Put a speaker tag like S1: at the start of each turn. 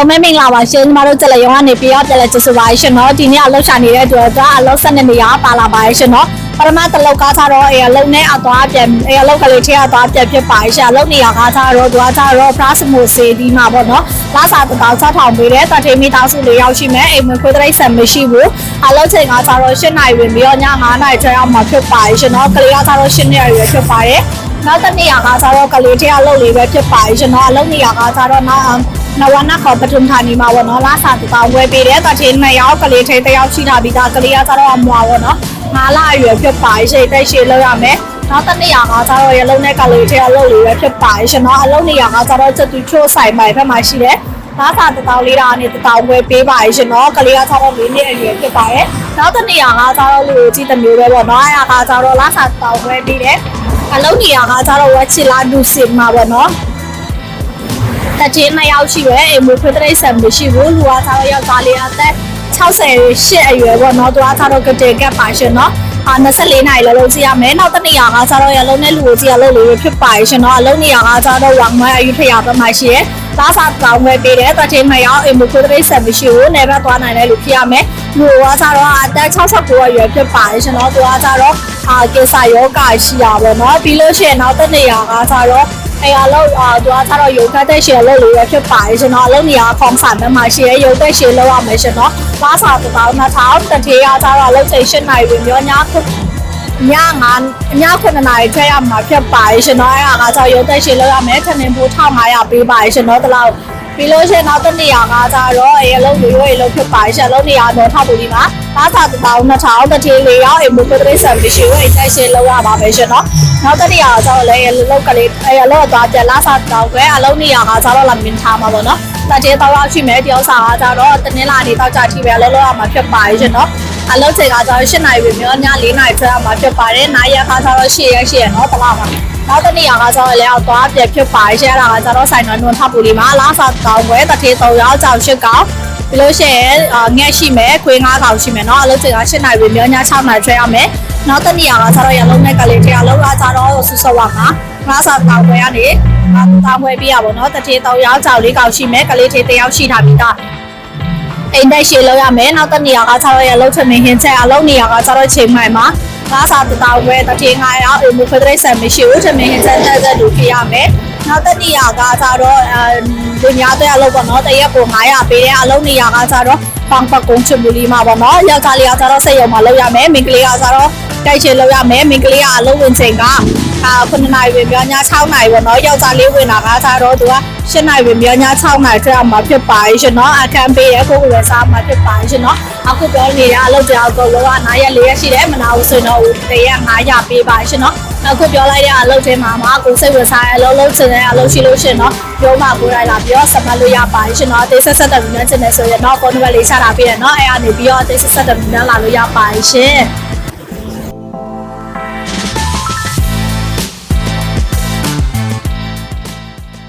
S1: ไม่มีเราเช่นมาเราจะเลยว่าในปีจะเลยจะสบายใช่เนาะทีนี้เราชานี่ได้ตัวก็เราสั่นในยาปลาลาบายใช่เนาะปรมาตเราก็ถ้าเราเราเนี่ยเอาตัวเจ็บเราก็เลยที่เอาตัวเจ็บเพื่อไปใช่เราเนี่ยก็ถ้าเราตัวถ้าเราพระสมุทรเสดีมาบ่เนาะล่าสุดเราจะทำไปแล้วแต่ที่มีตาสุดเลยเอาใช่ไหมมันคุยได้เสร็จไม่ใช่บุเราเจอก็ถ้าเราเช่นไหนเวียนเบี้ยเนี่ยงานไหนจะเอามาเพื่อไปใช่เนาะก็เลยถ้าเราเช่นเนี่ยเพื่อไปနောက်တနေ့ကစားတော့ကလေးထဲအလုပ်လေးပဲဖြစ်ပါရှင်เนาะအလုပ်နေရကစားတော့နဝနာခေါ်ပထုံဌာနီမှာပေါ့နော်လာစာတောင်းဝဲပေးတယ်တချင်း2ယောက်ကလေးထဲ1ယောက်ရှိတာပြီးသားကလေးကစားတော့အမွာပေါ့နော်9လအရွယ်ဖြစ်ပါရှင်တက်ရှည်လောက်ရမယ်နောက်တနေ့ကစားတော့ရလုံးနဲ့ကလေးထဲအလုပ်လေးပဲဖြစ်ပါရှင်เนาะအလုပ်နေရကစားတော့ချက်သူချိုးဆိုင်မိုင်ဘက်မှာရှိတယ်လာစာတောင်းလေးတာနဲ့တောင်းဝဲပေးပါရှင်เนาะကလေးကစားတော့4နှစ်အရွယ်ဖြစ်ပါရဲ့နောက်တနေ့ကစားတော့လူကြီးတစ်မျိုးပဲပေါ့နော်အဲ့ဒါကစားတော့လာစာတောင်းဝဲပေးတယ်အလုံးနေရကကြတော့ဝက်ချီလာဒူစင်မှာပေါ့နော်တချင်း2ယောက်ရှိရဲအိမ်မွေးဖက်တရိတ်ဆန်မရှိဘူးလူကကြတော့ယောက်သားလေးအသက်68အရွယ်ပေါ့နော်သူကကြတော့ကတဲ့ကပ်ပါရှင်နော်24နိုင်လောက်ကြည့်ရမယ်နောက်တနေ့ကကြတော့ရလုံးနဲ့လူကိုကြည့်ရလို့လေးဖြစ်ပါရှင်နော်အလုံးနေရကကြတော့ဝမ်မအယူထရပါမှရှိရဲလာစာတောင်းဝဲပေးတယ်တချင်း2ယောက်အိမ်မွေးဖက်တရိတ်ဆန်မရှိဘူးနေဘက်သွားနိုင်တဲ့လူဖြစ်ရမယ်လူကကြတော့အသက်69အရွယ်ဖြစ်ပါရှင်နော်သူကကြတော့ကိစ္စယောဂရှိရပါတော့ပြီးလို့ရှိရင်နောက်တစ်နေရာကကြတော့အဲ့အလုပ်သူကကြတော့ယောဂတက်ရှည်လုပ်လို့ရဖြစ်ပါတယ်ရှင်နော်အလုပ်နေရာခေါင်းဆိုင်မှာရှိရယောဂတက်ရှည်လုပ်ရမယ်ရှင်နော်လာစာ2000တထေးရကြတော့အလုပ်ချိန်8နိုင်ဝင်ပြောည9နာရီထွက်ရမှာဖြစ်ပါတယ်ရှင်နော်အဲ့ဒါကကြတော့ယောဂတက်ရှည်လုပ်ရမယ်ထမင်းဘူး1500ပေးပါတယ်ရှင်နော်တလောက်ပြီးလို့ရှိရင်နောက်တစ်နေရာကကြတော့အလုပ်တွေရွေးလုပ်ဖြစ်ပါတယ်ရှင်အလုပ်နေရာတော့ထောက်ပူဒီမှာလာစာ2000တထေးလေးရောက်အိမ်မွေးကလေးဆန်ပြီးရှိဝဲတက်ရှည်လုပ်ရပါမယ်ရှင်နော်နောက်တစ်နေရာကျတော့လည်းလောက်ကလေးအလောသွားပြလာစားတော့ပဲအလုံးနေရာကကျတော့လာမင်းထားမှာပေါ့နော်တတိယတော့ရောက်ရှိမယ်တယောက်စာကကျတော့တနင်္လာနေ့တော့ကြာထိပဲအလုံးလောက်ရမှာဖြစ်ပါရဲ့ရှင်နော်အလုံးချိန်ကကျတော့8နိုင်ပြီမျိုးည4နိုင်ထွက်ရမှာဖြစ်ပါတယ်နားရက်ခါကျတော့10ရက်နော်တလားမှာနောက်တစ်နေရာကကျတော့လည်းသွားပြဖြစ်ပါရဲ့ရှင်အဲ့ဒါကကျတော့ဆိုင်တော်နွန်ထပ်ပူလေးမှာလာစားတော့ပဲတတိယ3ရောက်ကြောင်8ကောင်ပြီးလို့ရှိရင်ငှက်ရှိမယ်ခွေး9ကောင်ရှိမယ်နော်အလုံးချိန်က8နိုင်ပြီမျိုးည6နိုင်ထွက်ရမယ်နောက်တစ်နေရာကကျတော့ရလုံးနဲ့ကလေးထဲအလုံးကကျတော့ဆူဆော့ဝါမှာငါးစာတောင်ပွဲကနေတောင်ပွဲပြရပါတော့တတိယ3ရောက်ကြောင်4ကောင်ရှိမယ်ကလေးထဲ1ယောက်ရှိတာပြီးသားအိမ်တက်ရှည်လောက်ရမယ်နောက်တစ်နေရာကကျတော့ရလုံးထမင်းဟင်းချက်အလုံးနေရာကကျတော့ချိန်မိုင်မှာငါးစာတောင်ပွဲတတိယ9ရောက်အိမ်မူဖက်ဒရိတ်ဆန်မရှိဘူးထမင်းဟင်းချက်တက်တူပြရမယ်နောက်တစ်နေရာကကျတော့လူများတဲ့အလုပ်ပေါ့နော်တရက်ကို900ပေးတဲ့အလုပ်နေရာကကျတော့ပန်းပကုန်းချမူလီမှာပေါ့နော်ယောက်ျားလေးကကျတော့စိတ်ရုံမှာလုပ်ရမယ်မိန်းကလေးကကျတော့တိုက်ချေလုပ်ရမယ်မိန်းကလေးကအလုပ်ဝင်ချိန်က9နိုင်ဝင်ပြောည6နိုင်ပေါ့နော်ယောက်ျားလေးဝင်တာကကျတော့သူက8နိုင်ဝင်ပြောည6နိုင်ထွက်အောင်မှာဖြစ်ပါရဲ့ရှင်နော်အခန်းပေးရကိုယ်ကိုယ်စားမှာဖြစ်ပါရဲ့ရှင်နော်အခုပြောနေရအလုပ်ကြောက်ကိုလောက9ရက်4ရက်ရှိတယ်မနာဘူးဆိုတော့တရက်900ပေးပါရှင်နော်အခုပြောလိုက်တဲ့အလုပ်ထဲမှာကိုစိတ်ဝင်စားတဲ့အလုပ်ချင်တဲ့အလုပ်ရှိလို့ရှင်နော်ရုံးမှာကိုယ်တိုင်လာပြီးတော့ဆက်မှတ်လို့ရပါရှင်နော်အသေးဆက်တဲ့လူနဲ့ချင်တယ်ဆိုရင်တော့ contact လေးချတာပေးရနော်အဲ့အနေပြီးတော့အသေးဆက်တဲ့လူနဲ့လာလို့ရပါရှင်